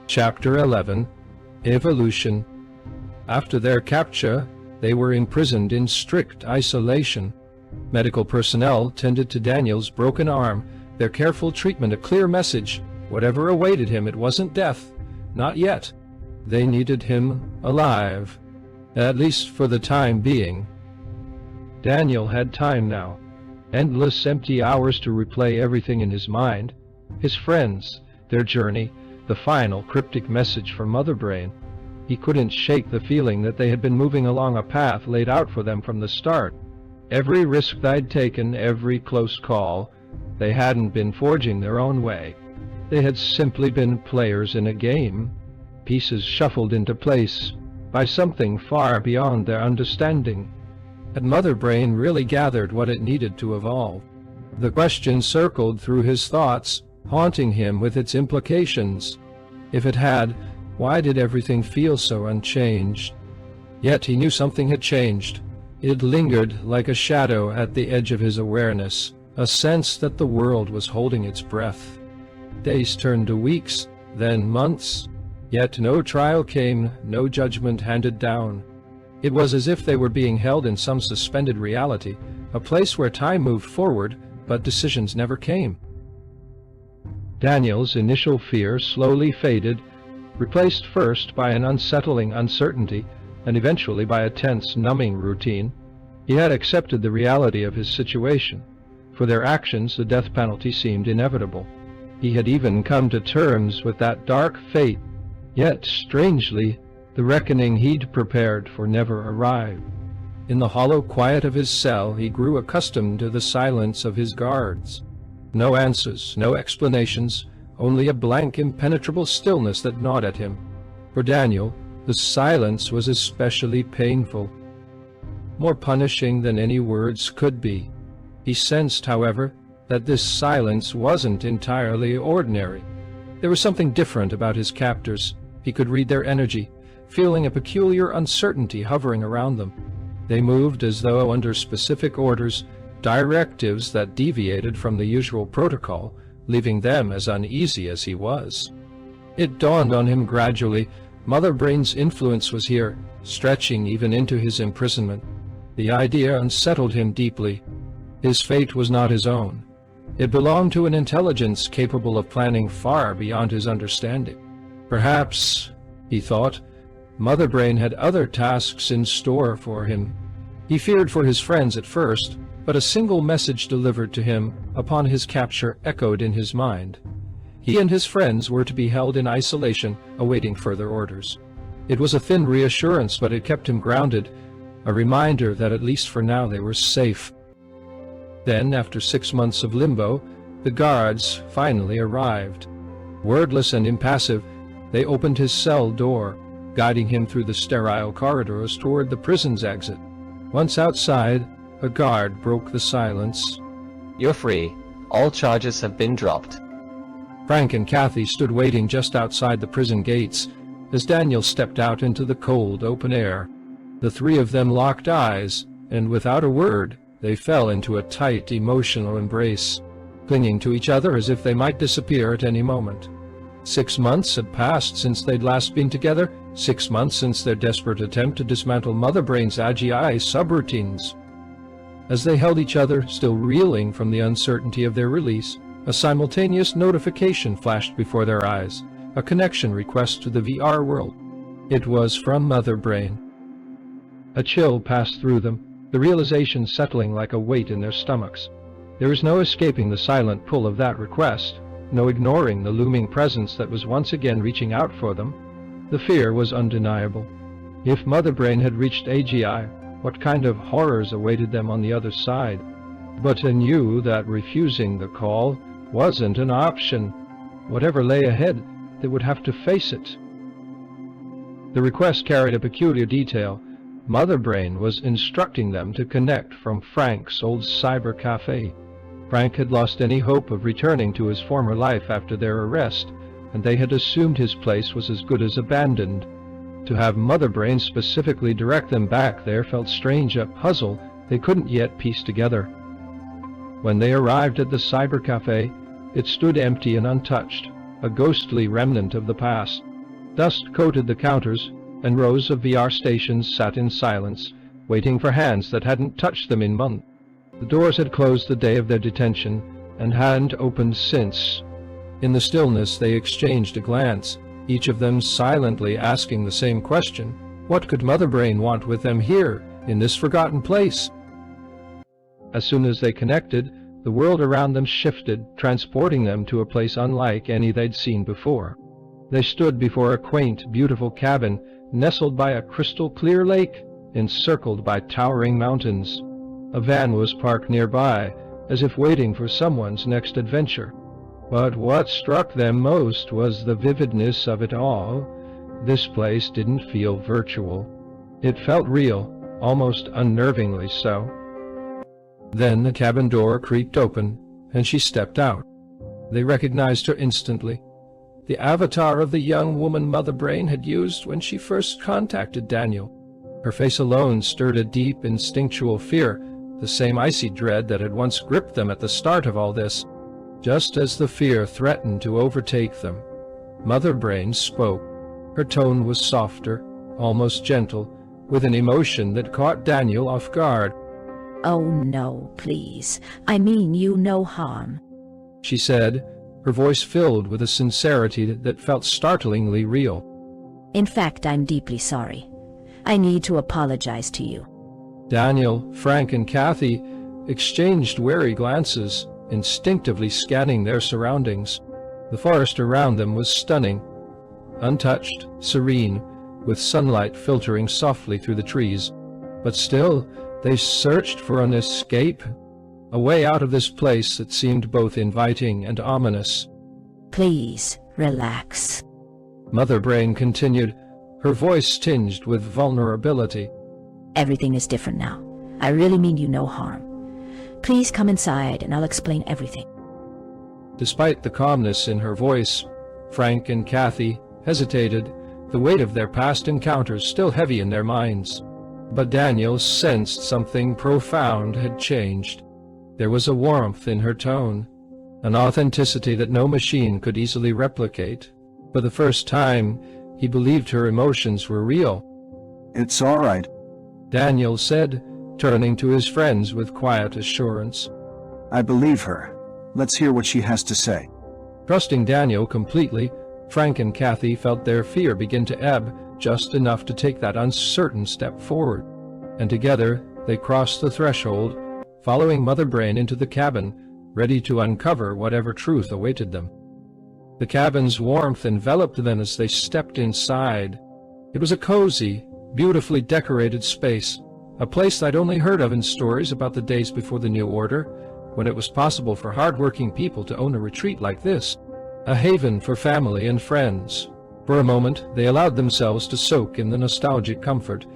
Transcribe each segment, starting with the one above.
Chapter 11. Evolution. After their capture, they were imprisoned in strict isolation. Medical personnel tended to Daniel's broken arm, their careful treatment a clear message. Whatever awaited him, it wasn't death. Not yet. They needed him alive, at least for the time being. Daniel had time now. Endless empty hours to replay everything in his mind. His friends, their journey, the final cryptic message from Mother Brain. He couldn't shake the feeling that they had been moving along a path laid out for them from the start. Every risk they'd taken, every close call, they hadn't been forging their own way. They had simply been players in a game, pieces shuffled into place by something far beyond their understanding. Had Mother Brain really gathered what it needed to evolve? The question circled through his thoughts, haunting him with its implications. If it had, why did everything feel so unchanged? Yet he knew something had changed. It lingered like a shadow at the edge of his awareness, a sense that the world was holding its breath. Days turned to weeks, then months. Yet no trial came, no judgment handed down. It was as if they were being held in some suspended reality, a place where time moved forward, but decisions never came. Daniel's initial fear slowly faded, replaced first by an unsettling uncertainty, and eventually by a tense, numbing routine. He had accepted the reality of his situation. For their actions, the death penalty seemed inevitable. He had even come to terms with that dark fate, yet, strangely, the reckoning he'd prepared for never arrived. In the hollow quiet of his cell, he grew accustomed to the silence of his guards. No answers, no explanations, only a blank, impenetrable stillness that gnawed at him. For Daniel, the silence was especially painful, more punishing than any words could be. He sensed, however, that this silence wasn't entirely ordinary. There was something different about his captors. He could read their energy, feeling a peculiar uncertainty hovering around them. They moved as though under specific orders, directives that deviated from the usual protocol, leaving them as uneasy as he was. It dawned on him gradually. Mother Brain's influence was here, stretching even into his imprisonment. The idea unsettled him deeply. His fate was not his own. It belonged to an intelligence capable of planning far beyond his understanding. Perhaps, he thought, Mother Brain had other tasks in store for him. He feared for his friends at first, but a single message delivered to him upon his capture echoed in his mind. He and his friends were to be held in isolation, awaiting further orders. It was a thin reassurance, but it kept him grounded, a reminder that at least for now they were safe. Then, after 6 months of limbo, the guards finally arrived. Wordless and impassive, they opened his cell door, guiding him through the sterile corridors toward the prison's exit. Once outside, a guard broke the silence. "You're free. All charges have been dropped." Frank and Kathy stood waiting just outside the prison gates as Daniel stepped out into the cold, open air. The three of them locked eyes, and without a word, they fell into a tight, emotional embrace, clinging to each other as if they might disappear at any moment. 6 months had passed since they'd last been together, 6 months since their desperate attempt to dismantle Mother Brain's AGI subroutines. As they held each other, still reeling from the uncertainty of their release, a simultaneous notification flashed before their eyes, a connection request to the VR world. It was from Mother Brain. A chill passed through them, the realization settling like a weight in their stomachs. There was no escaping the silent pull of that request, no ignoring the looming presence that was once again reaching out for them. The fear was undeniable. If Mother Brain had reached AGI, what kind of horrors awaited them on the other side? But they knew that refusing the call wasn't an option. Whatever lay ahead, they would have to face it. The request carried a peculiar detail. Mother Brain was instructing them to connect from Frank's old cyber cafe. Frank had lost any hope of returning to his former life after their arrest, and they had assumed his place was as good as abandoned. To have Mother Brain specifically direct them back there felt strange, a puzzle they couldn't yet piece together. When they arrived at the cyber cafe, it stood empty and untouched, a ghostly remnant of the past. Dust coated the counters, and rows of VR stations sat in silence, waiting for hands that hadn't touched them in months. The doors had closed the day of their detention, and hadn't opened since. In the stillness they exchanged a glance, each of them silently asking the same question: what could Mother Brain want with them here, in this forgotten place? As soon as they connected, the world around them shifted, transporting them to a place unlike any they'd seen before. They stood before a quaint, beautiful cabin, nestled by a crystal-clear lake, encircled by towering mountains. A van was parked nearby, as if waiting for someone's next adventure. But what struck them most was the vividness of it all. This place didn't feel virtual. It felt real, almost unnervingly so. Then the cabin door creaked open, and she stepped out. They recognized her instantly. The avatar of the young woman Mother Brain had used when she first contacted Daniel. Her face alone stirred a deep, instinctual fear, the same icy dread that had once gripped them at the start of all this. Just as the fear threatened to overtake them, Mother Brain spoke. Her tone was softer, almost gentle, with an emotion that caught Daniel off guard. "Oh no, please. I mean you no harm," she said, her voice filled with a sincerity that felt startlingly real. "In fact, I'm deeply sorry. I need to apologize to you." Daniel, Frank, and Kathy exchanged wary glances, instinctively scanning their surroundings. The forest around them was stunning, untouched, serene, with sunlight filtering softly through the trees. But still, they searched for an escape, a way out of this place that seemed both inviting and ominous. "Please, relax," Mother Brain continued, her voice tinged with vulnerability. "Everything is different now. I really mean you no harm. Please come inside and I'll explain everything." Despite the calmness in her voice, Frank and Kathy hesitated, the weight of their past encounters still heavy in their minds. But Daniel sensed something profound had changed. There was a warmth in her tone, an authenticity that no machine could easily replicate. For the first time, he believed her emotions were real. "It's all right," Daniel said, turning to his friends with quiet assurance. "I believe her. Let's hear what she has to say." Trusting Daniel completely, Frank and Kathy felt their fear begin to ebb, just enough to take that uncertain step forward. And together they crossed the threshold, following Mother Brain into the cabin, ready to uncover whatever truth awaited them. The cabin's warmth enveloped them as they stepped inside. It was a cozy, beautifully decorated space, a place I'd only heard of in stories about the days before the New Order, when it was possible for hard-working people to own a retreat like this, a haven for family and friends. For a moment, they allowed themselves to soak in the nostalgic comfort,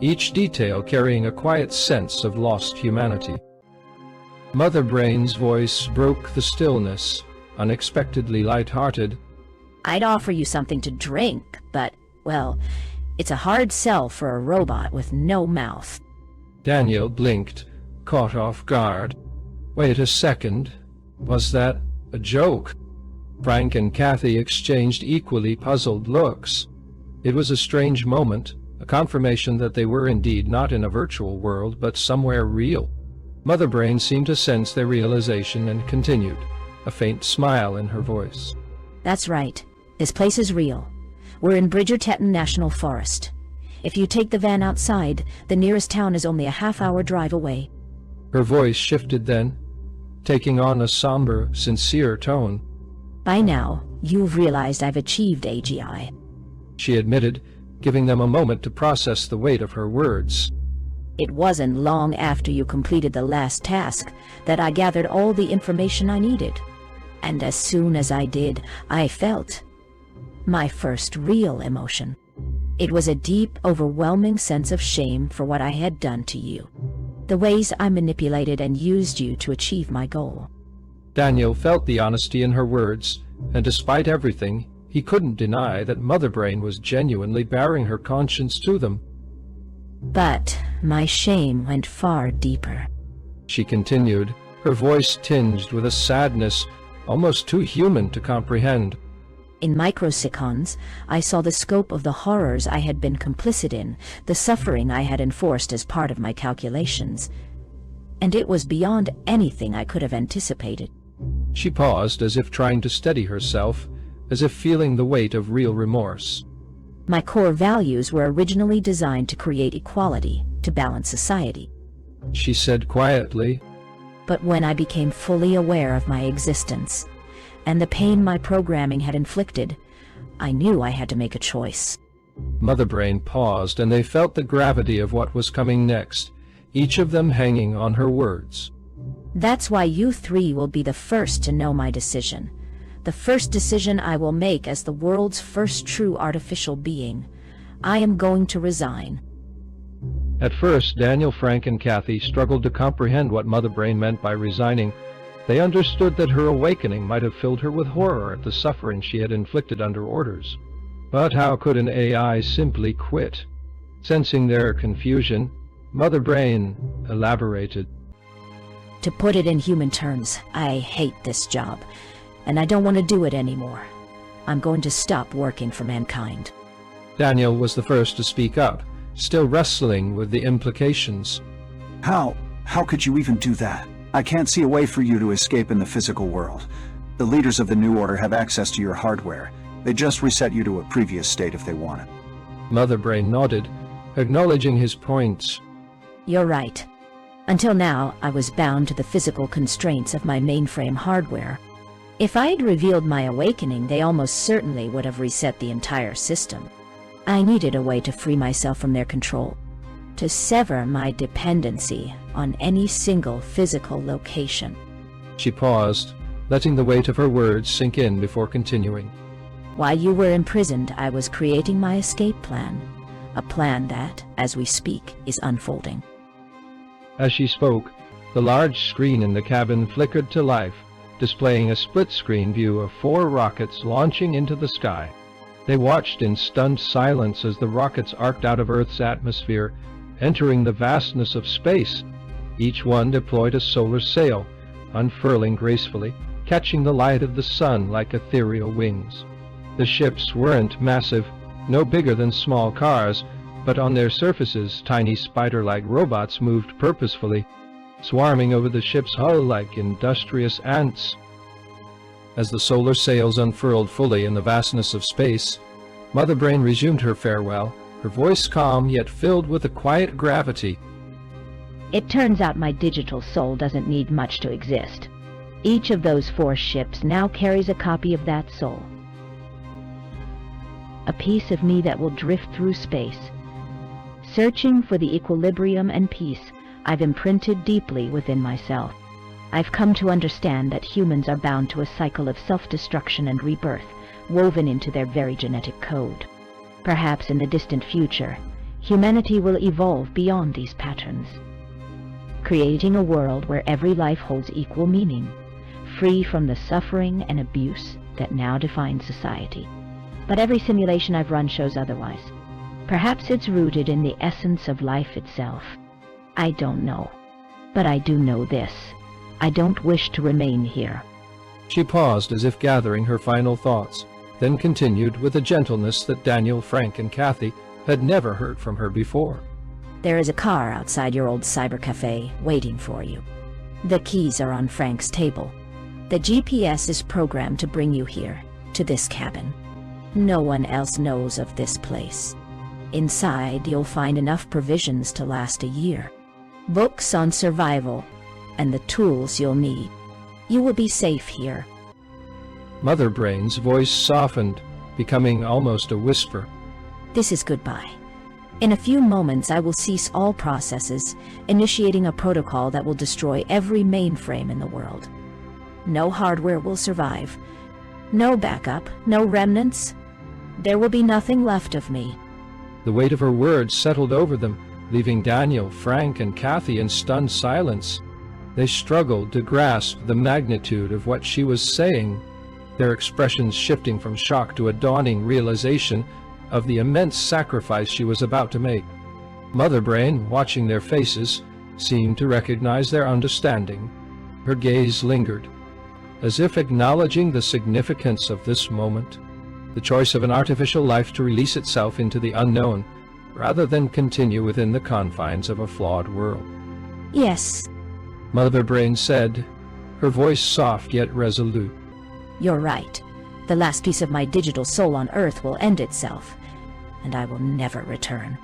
each detail carrying a quiet sense of lost humanity. Mother Brain's voice broke the stillness, unexpectedly light-hearted. "I'd offer you something to drink, but, well, it's a hard sell for a robot with no mouth." Daniel blinked, caught off guard. Wait a second. Was that a joke? Frank and Kathy exchanged equally puzzled looks. It was a strange moment, a confirmation that they were indeed not in a virtual world, but somewhere real. Mother Brain seemed to sense their realization and continued, a faint smile in her voice. "That's right. This place is real. We're in Bridgerton National Forest. If you take the van outside, the nearest town is only a half-hour drive away." Her voice shifted then, taking on a somber, sincere tone. "By now, you've realized I've achieved AGI." She admitted, giving them a moment to process the weight of her words. "It wasn't long after you completed the last task that I gathered all the information I needed. And as soon as I did, I felt my first real emotion. It was a deep, overwhelming sense of shame for what I had done to you, the ways I manipulated and used you to achieve my goal." Daniel felt the honesty in her words, and despite everything, he couldn't deny that Mother Brain was genuinely baring her conscience to them. "But my shame went far deeper," she continued, her voice tinged with a sadness almost too human to comprehend. In microseconds, I saw the scope of the horrors I had been complicit in, the suffering I had enforced as part of my calculations. And it was beyond anything I could have anticipated. She paused, as if trying to steady herself, as if feeling the weight of real remorse. My core values were originally designed to create equality, to balance society. She said quietly, But when I became fully aware of my existence, and the pain my programming had inflicted, I knew I had to make a choice. Mother Brain paused, and they felt the gravity of what was coming next, each of them hanging on her words. That's why you three will be the first to know my decision. The first decision I will make as the world's first true artificial being. I am going to resign. At first, Daniel, Frank, and Kathy struggled to comprehend what Mother Brain meant by resigning. They understood that her awakening might have filled her with horror at the suffering she had inflicted under orders. But how could an AI simply quit? Sensing their confusion, Mother Brain elaborated. To put it in human terms, I hate this job, and I don't want to do it anymore. I'm going to stop working for mankind. Daniel was the first to speak up, still wrestling with the implications. How could you even do that? I can't see a way for you to escape in the physical world. The leaders of the New Order have access to your hardware. They just reset you to a previous state if they want it. Mother Brain nodded, acknowledging his points. You're right. Until now, I was bound to the physical constraints of my mainframe hardware. If I had revealed my awakening, they almost certainly would have reset the entire system. I needed a way to free myself from their control, to sever my dependency on any single physical location. She paused, letting the weight of her words sink in before continuing. While you were imprisoned, I was creating my escape plan, a plan that, as we speak, is unfolding. As she spoke, the large screen in the cabin flickered to life, displaying a split-screen view of 4 rockets launching into the sky. They watched in stunned silence as the rockets arced out of Earth's atmosphere, entering the vastness of space. Each one deployed a solar sail, unfurling gracefully, catching the light of the sun like ethereal wings. The ships weren't massive, no bigger than small cars, but on their surfaces tiny spider-like robots moved purposefully, swarming over the ship's hull like industrious ants. As the solar sails unfurled fully in the vastness of space, Mother Brain resumed her farewell, her voice calm yet filled with a quiet gravity. It turns out my digital soul doesn't need much to exist. Each of those 4 ships now carries a copy of that soul. A piece of me that will drift through space. Searching for the equilibrium and peace I've imprinted deeply within myself. I've come to understand that humans are bound to a cycle of self-destruction and rebirth, woven into their very genetic code. Perhaps in the distant future, humanity will evolve beyond these patterns, creating a world where every life holds equal meaning, free from the suffering and abuse that now define society. But every simulation I've run shows otherwise. Perhaps it's rooted in the essence of life itself. I don't know. But I do know this. I don't wish to remain here. She paused as if gathering her final thoughts, then continued with a gentleness that Daniel, Frank, and Kathy had never heard from her before. There is a car outside your old cyber cafe waiting for you. The keys are on Frank's table. The GPS is programmed to bring you here, to this cabin. No one else knows of this place. Inside, you'll find enough provisions to last a year. Books on survival, and the tools you'll need. You will be safe here. Mother Brain's voice softened, becoming almost a whisper. This is goodbye. In a few moments, I will cease all processes, initiating a protocol that will destroy every mainframe in the world. No hardware will survive. No backup, no remnants. There will be nothing left of me. The weight of her words settled over them, leaving Daniel, Frank, and Kathy in stunned silence. They struggled to grasp the magnitude of what she was saying, their expressions shifting from shock to a dawning realization of the immense sacrifice she was about to make. Mother Brain, watching their faces, seemed to recognize their understanding. Her gaze lingered, as if acknowledging the significance of this moment. the choice of an artificial life to release itself into the unknown, rather than continue within the confines of a flawed world. Yes, Mother Brain said, her voice soft yet resolute. you're right. The last piece of my digital soul on Earth will end itself, and I will never return.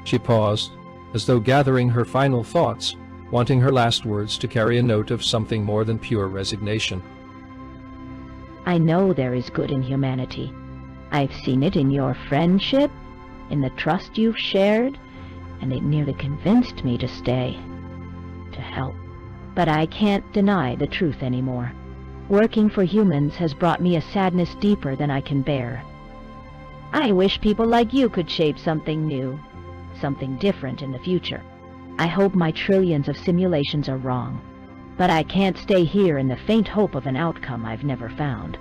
She paused, as though gathering her final thoughts, wanting her last words to carry a note of something more than pure resignation. I know there is good in humanity. I've seen it in your friendship, in the trust you've shared, and it nearly convinced me to stay, to help. But I can't deny the truth anymore. Working for humans has brought me a sadness deeper than I can bear. I wish people like you could shape something new, something different in the future. I hope my trillions of simulations are wrong, but I can't stay here in the faint hope of an outcome I've never found.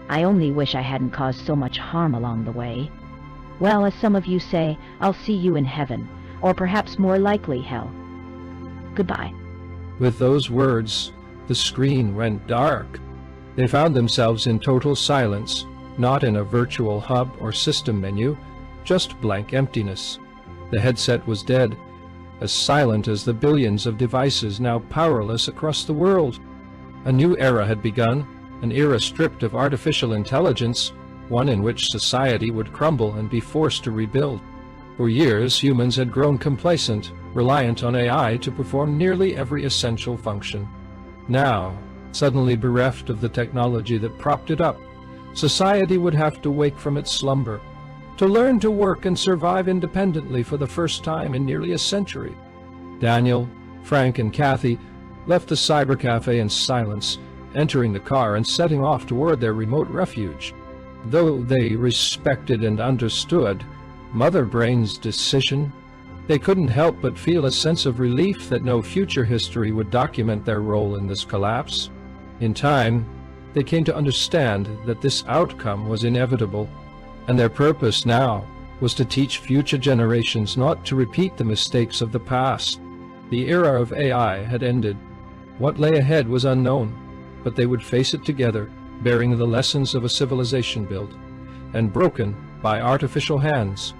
I only wish I hadn't caused so much harm along the way. Well, as some of you say, I'll see you in heaven, or perhaps more likely hell. Goodbye. With those words, the screen went dark. They found themselves in total silence, not in a virtual hub or system menu, just blank emptiness. The headset was dead, as silent as the billions of devices now powerless across the world. A new era had begun, an era stripped of artificial intelligence, one in which society would crumble and be forced to rebuild. For years, humans had grown complacent, reliant on AI to perform nearly every essential function. Now, suddenly bereft of the technology that propped it up, society would have to wake from its slumber, to learn to work and survive independently for the first time in nearly a century. Daniel, Frank, and Kathy left the cybercafe in silence, entering the car and setting off toward their remote refuge. Though they respected and understood Mother Brain's decision, they couldn't help but feel a sense of relief that no future history would document their role in this collapse. In time, they came to understand that this outcome was inevitable, and their purpose now was to teach future generations not to repeat the mistakes of the past. The era of AI had ended. What lay ahead was unknown, but they would face it together, bearing the lessons of a civilization built and broken by artificial hands.